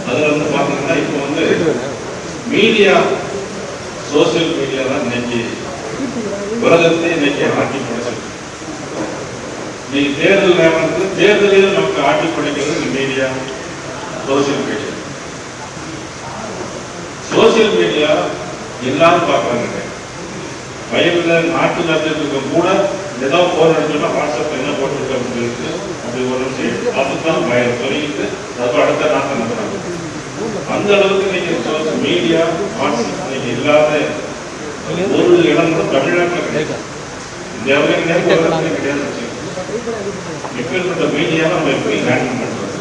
அதுல வந்து பாத்தீங்கன்னா இப்போ வந்து மீடியா, சோசியல் மீடியா தான் இன்னைக்கு உலகத்தை இன்னைக்கு ஆட்சி படைச்சிருக்கு. இன்னைக்கு தேர்தல் நேரத்தில் தேர்தலில் நமக்கு ஆட்சி படைக்கிறது media, social media. Social media எல்லாரும் பார்க்கறாங்க. வயலில் நாட்டு நடத்திட்டு கூட ஏதோ போன் அடிச்சோம்னா வாட்ஸ்அப் என்ன போட்டுருக்கு அப்படின்னு அப்படி ஒரு விஷயம் அதுதான் பயம் சொல்லிட்டு அது அடுத்த நாட்டை நடத்துறாங்க. அந்த அளவுக்கு நீங்க மீடியா, வாட்ஸ்அப் நீங்க இல்லாத ஒரு இடம் கூட தமிழ்நாட்டில் கிடையாது. இந்தியாவிலே கிடையாது. இப்பேற்பட்ட மீடியா நம்ம எப்படி ஹேண்டில் பண்றோம்?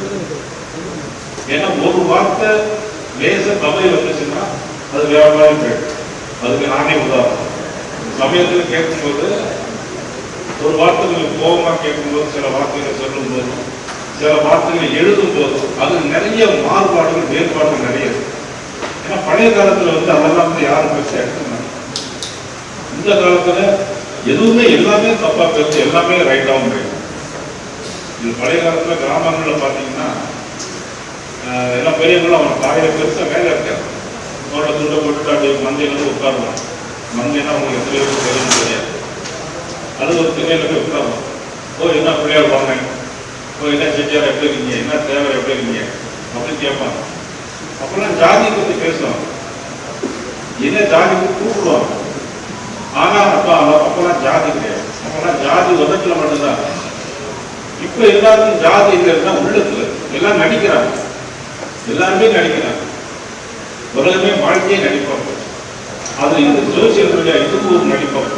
ஏன்னா ஒரு வார்த்தை லேச தவறி வந்துச்சுன்னா அது வியாபாரம் போயிடும். அதுக்கு நானே உதாரணம். சமயத்தில் கேட்கும்போது ஒரு வார்த்தைகளை கோபமாக கேட்கும்போது, சில வார்த்தைகளை சொல்லும் போது, சில வார்த்தைகளை எழுதும் போது அது நிறைய மாறுபாடுகள், வேறுபாடுகள் நிறைய இருக்கு. ஏன்னா பழைய காலத்துல வந்து அதெல்லாம் வந்து யாரும் பேச எடுத்துனாங்க. இந்த காலத்துல எதுவுமே எல்லாமே தப்பா பேசு, எல்லாமே ரைட்டாகவும் பேசும். இது பழைய காலத்துல கிராமங்கள்ல பாத்தீங்கன்னா எல்லாம் பெரியவங்களும் அவன் காயில பெருசா வேலை இருக்காது. அவரோட துண்டை போட்டுட்டு அப்படியே மந்தையில வந்து உட்காருவான். மந்தைன்னா அவங்களுக்கு எத்தனை பேருக்கு தெரியும் தெரியாது. அது ஒரு திணையில போய் உட்காருவான். ஓ என்ன பிள்ளையார் வாங்க, ஓ என்ன செட்டியார் எப்படி இருக்கீங்க, என்ன தேவை எப்படி இருக்கீங்க அப்படின்னு கேட்பாங்க. அப்பெல்லாம் ஜாதியை பத்தி பேசுவாங்க, என்ன ஜாதி கூப்பிடுவாங்க. ஆனா அப்பெல்லாம் ஜாதி கிடையாது. அப்பெல்லாம் ஜாதி உதட்டுல மட்டும்தான். இப்ப எல்லாருக்கும் ஜாதி இல்லைன்னா உள்ளத்துல எல்லாம் நடிக்கிறாங்க. எல்லாருமே நடிக்கிறாங்க. உலகமே வாழ்க்கையே நடிப்பாங்க. அது இது சோசியல் மீடியா இதுக்கு ஒரு நடிப்பாங்க.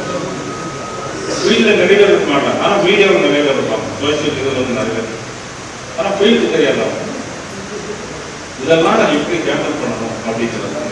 வீட்டில் நிறைய பேர் இருக்க மாட்டாங்க, ஆனா மீடியாவில் நிறைய பேர் இருப்பாங்க. சோசியல் இதில் வந்து நிறைய பேர், ஆனா ஃபீல்டு தெரியாது. இதெல்லாம் நான் எப்படி ஹேண்டில் பண்ணணும் அப்படிங்கிறது